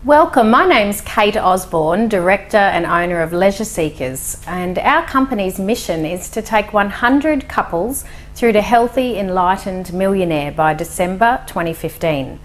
Welcome, my name's Kate Osborne, Director and owner of Leisure Seekers, and our company's mission is to take 100 couples through to healthy, enlightened millionaire by December 2015.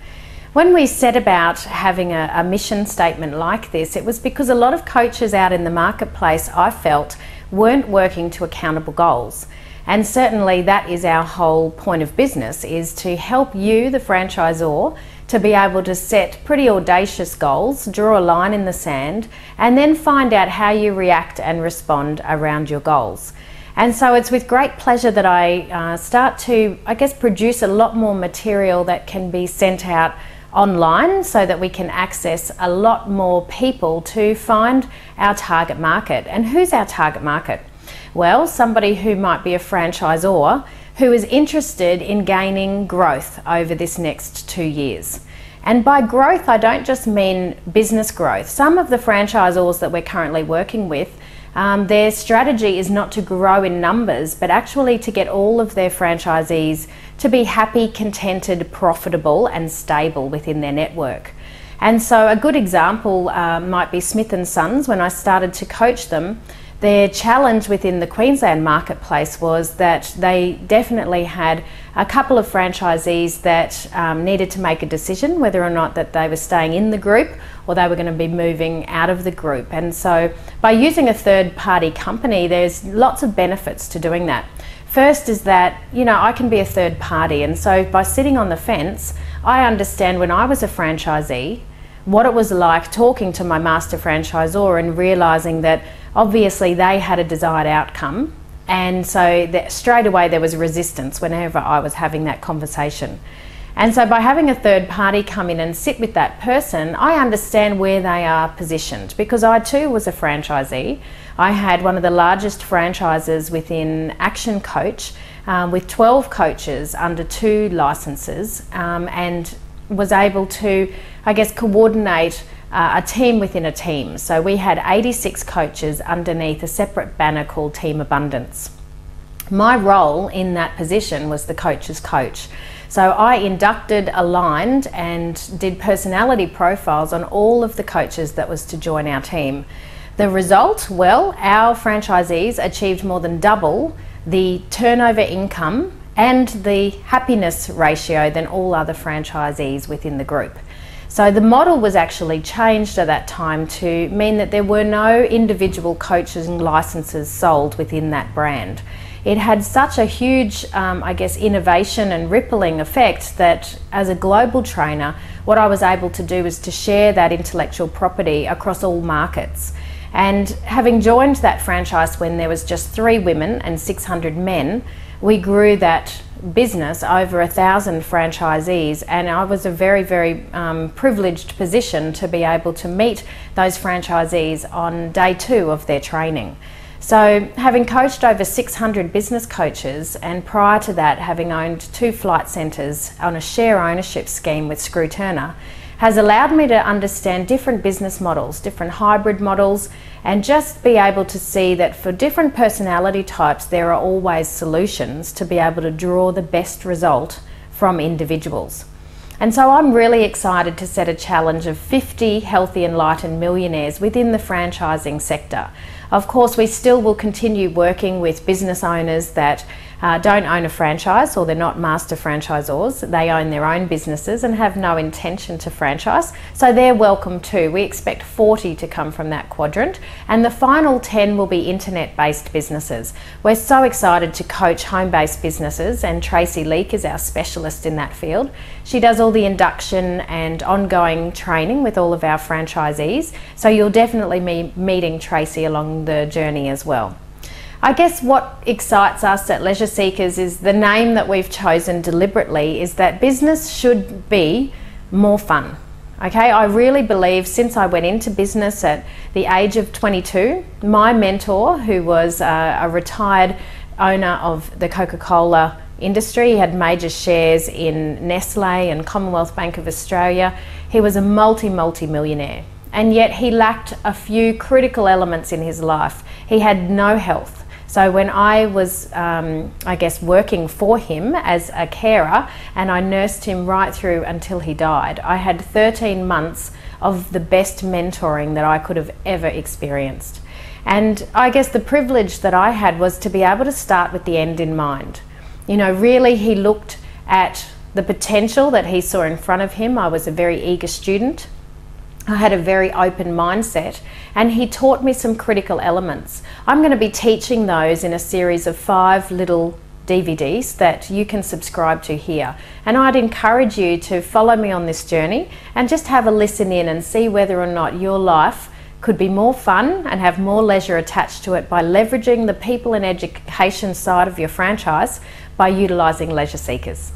When we set about having a mission statement like this, it was because a lot of coaches out in the marketplace, I felt, weren't working to accountable goals. And certainly that is our whole point of business, is to help you, the franchisor, to be able to set pretty audacious goals, draw a line in the sand, and then find out how you react and respond around your goals. And so it's with great pleasure that I start to, produce a lot more material that can be sent out online so that we can access a lot more people to find our target market. And who's our target market? Well, somebody who might be a franchisor who is interested in gaining growth over this next 2 years. And by growth, I don't just mean business growth. Some of the franchisors that we're currently working with, their strategy is not to grow in numbers, but actually to get all of their franchisees to be happy, contented, profitable and stable within their network. And so a good example might be Smith & Sons. When I started to coach them, their challenge within the Queensland marketplace was that they definitely had a couple of franchisees that needed to make a decision whether or not that they were staying in the group or they were going to be moving out of the group. And so by using a third-party company, there's lots of benefits to doing that. First is that, I can be a third party, and so by sitting on the fence, I understand when I was a franchisee what it was like talking to my master franchisor and realising that obviously they had a desired outcome, and so that straight away there was resistance whenever I was having that conversation. And so by having a third party come in and sit with that person, I understand where they are positioned, because I too was a franchisee. I had one of the largest franchises within Action Coach with 12 coaches under 2 licenses, and was able to, coordinate a team within a team. So we had 86 coaches underneath a separate banner called Team Abundance. My role in that position was the coach's coach. So I inducted, aligned and did personality profiles on all of the coaches that was to join our team. The result, well, our franchisees achieved more than double the turnover income and the happiness ratio than all other franchisees within the group. So the model was actually changed at that time to mean that there were no individual coaches and licenses sold within that brand. It had such a huge, innovation and rippling effect that as a global trainer, what I was able to do was to share that intellectual property across all markets. And having joined that franchise when there was just 3 women and 600 men, we grew that business over 1,000 franchisees, and I was a very, very privileged position to be able to meet those franchisees on day 2 of their training. So having coached over 600 business coaches, and prior to that having owned 2 flight centres on a share ownership scheme with Screw Turner, has allowed me to understand different business models, different hybrid models, and just be able to see that for different personality types there are always solutions to be able to draw the best result from individuals. And so I'm really excited to set a challenge of 50 healthy, enlightened millionaires within the franchising sector. Of course, we still will continue working with business owners that don't own a franchise, or they're not master franchisors. They own their own businesses and have no intention to franchise. So they're welcome too. We expect 40 to come from that quadrant, and the final 10 will be internet-based businesses. We're so excited to coach home-based businesses, and Tracy Leake is our specialist in that field. She does all the induction and ongoing training with all of our franchisees. So you'll definitely be meeting Tracy along the journey as well. I guess what excites us at Leisure Seekers is the name that we've chosen deliberately, is that business should be more fun. Okay, I really believe, since I went into business at the age of 22, my mentor, who was a retired owner of the Coca-Cola industry, he had major shares in Nestle and Commonwealth Bank of Australia. He was a multi-millionaire, and yet he lacked a few critical elements in his life. He had no health. So when I was, working for him as a carer, and I nursed him right through until he died, I had 13 months of the best mentoring that I could have ever experienced. And I guess the privilege that I had was to be able to start with the end in mind. You know, really he looked at the potential that he saw in front of him. I was a very eager student. I had a very open mindset, and he taught me some critical elements. I'm going to be teaching those in a series of 5 little DVDs that you can subscribe to here. And I'd encourage you to follow me on this journey and just have a listen in and see whether or not your life could be more fun and have more leisure attached to it by leveraging the people and education side of your franchise by utilising Leisure Seekers.